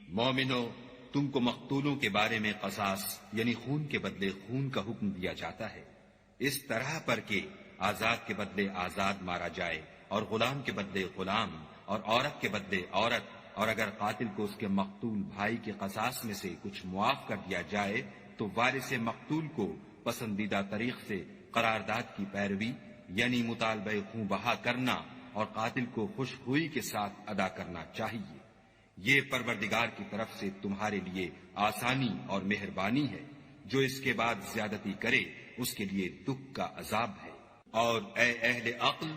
مومنو، تم کو مقتولوں کے بارے میں قصاص یعنی خون کے بدلے خون کا حکم دیا جاتا ہے، اس طرح پر کہ آزاد کے بدلے آزاد مارا جائے اور غلام کے بدلے غلام اور عورت کے بدلے عورت، اور اگر قاتل کو اس کے مقتول بھائی کے قصاص میں سے کچھ معاف کر دیا جائے تو وارث مقتول کو پسندیدہ طریق سے قرارداد کی پیروی یعنی مطالبہ خون بہا کرنا اور قاتل کو خوش ہوئی کے ساتھ ادا کرنا چاہیے۔ یہ پروردگار کی طرف سے تمہارے لیے آسانی اور مہربانی ہے، جو اس کے بعد زیادتی کرے اس کے لیے دکھ کا عذاب ہے۔ اور اے اہل عقل،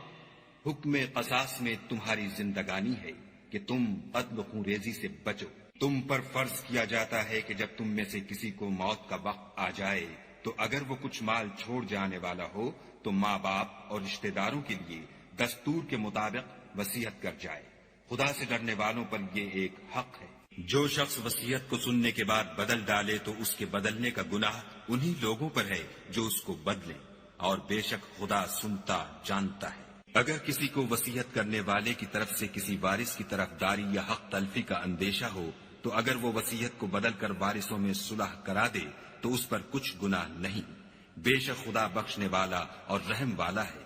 حکم قصاص میں تمہاری زندگانی ہے کہ تم قتل و خون ریزی سے بچو۔ تم پر فرض کیا جاتا ہے کہ جب تم میں سے کسی کو موت کا وقت آ جائے تو اگر وہ کچھ مال چھوڑ جانے والا ہو تو ماں باپ اور رشتہ داروں کے لیے دستور کے مطابق وصیت کر جائے۔ خدا سے ڈرنے والوں پر یہ ایک حق ہے۔ جو شخص وصیت کو سننے کے بعد بدل ڈالے تو اس کے بدلنے کا گناہ انہی لوگوں پر ہے جو اس کو بدلیں، اور بے شک خدا سنتا جانتا ہے۔ اگر کسی کو وصیت کرنے والے کی طرف سے کسی وارث کی طرف داری یا حق تلفی کا اندیشہ ہو تو اگر وہ وصیت کو بدل کر وارثوں میں صلح کرا دے تو اس پر کچھ گناہ نہیں، بے شک خدا بخشنے والا اور رحم والا ہے۔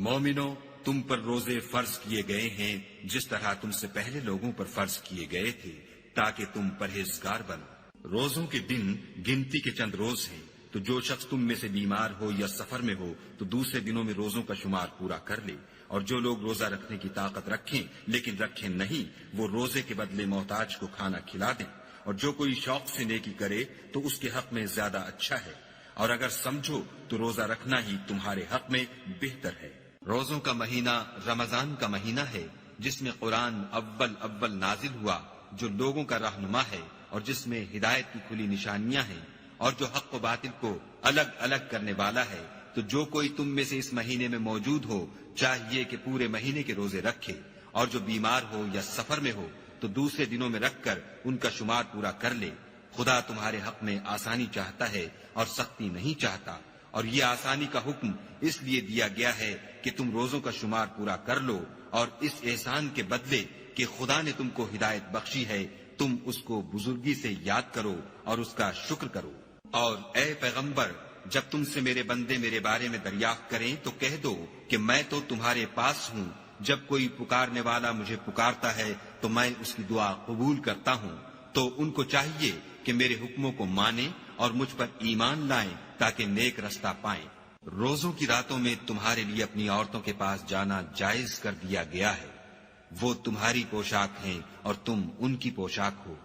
مومنو، تم پر روزے فرض کیے گئے ہیں جس طرح تم سے پہلے لوگوں پر فرض کیے گئے تھے تاکہ تم پرہیزگار بنو۔ روزوں کے دن گنتی کے چند روز ہیں، تو جو شخص تم میں سے بیمار ہو یا سفر میں ہو تو دوسرے دنوں میں روزوں کا شمار پورا کر لے، اور جو لوگ روزہ رکھنے کی طاقت رکھیں لیکن رکھیں نہیں وہ روزے کے بدلے محتاج کو کھانا کھلا دیں، اور جو کوئی شوق سے نیکی کرے تو اس کے حق میں زیادہ اچھا ہے، اور اگر سمجھو تو روزہ رکھنا ہی تمہارے حق میں بہتر ہے۔ روزوں کا مہینہ رمضان کا مہینہ ہے جس میں قرآن اول نازل ہوا، جو لوگوں کا رہنما ہے اور جس میں ہدایت کی کھلی نشانیاں ہیں، اور جو حق و باطل کو الگ الگ کرنے والا ہے۔ تو جو کوئی تم میں سے اس مہینے میں موجود ہو چاہیے کہ پورے مہینے کے روزے رکھے، اور جو بیمار ہو یا سفر میں ہو تو دوسرے دنوں میں رکھ کر ان کا شمار پورا کر لے۔ خدا تمہارے حق میں آسانی چاہتا ہے اور سختی نہیں چاہتا، اور یہ آسانی کا حکم اس لیے دیا گیا ہے کہ تم روزوں کا شمار پورا کر لو، اور اس احسان کے بدلے کہ خدا نے تم کو ہدایت بخشی ہے تم اس کو بزرگی سے یاد کرو اور اس کا شکر کرو۔ اور اے پیغمبر، جب تم سے میرے بندے میرے بارے میں دریافت کریں تو کہہ دو کہ میں تو تمہارے پاس ہوں، جب کوئی پکارنے والا مجھے پکارتا ہے تو میں اس کی دعا قبول کرتا ہوں۔ تو ان کو چاہیے کہ میرے حکموں کو مانیں اور مجھ پر ایمان لائیں تاکہ نیک رستہ پائیں۔ روزوں کی راتوں میں تمہارے لیے اپنی عورتوں کے پاس جانا جائز کر دیا گیا ہے، وہ تمہاری پوشاک ہیں اور تم ان کی پوشاک ہو۔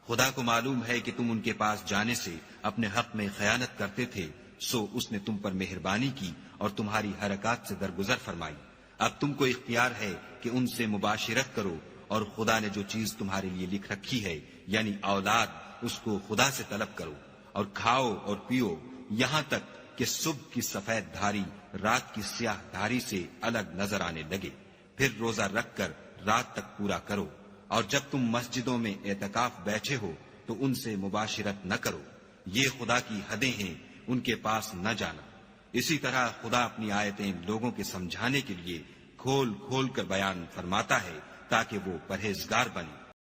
خدا کو معلوم ہے کہ تم ان کے پاس جانے سے اپنے حق میں خیانت کرتے تھے، سو اس نے تم پر مہربانی کی اور تمہاری حرکات سے درگزر فرمائی۔ اب تم کو اختیار ہے کہ ان سے مباشرت کرو، اور خدا نے جو چیز تمہارے لیے لکھ رکھی ہے یعنی اولاد، اس کو خدا سے طلب کرو، اور کھاؤ اور پیو یہاں تک کہ صبح کی سفید دھاری رات کی سیاہ دھاری سے الگ نظر آنے لگے، پھر روزہ رکھ کر رات تک پورا کرو، اور جب تم مسجدوں میں اعتکاف بیٹھے ہو تو ان سے مباشرت نہ کرو، یہ خدا کی حدیں ہیں، ان کے پاس نہ جانا۔ اسی طرح خدا اپنی آیتیں لوگوں کے سمجھانے کے لیے کھول کھول کر بیان فرماتا ہے تاکہ وہ پرہیزگار بنے۔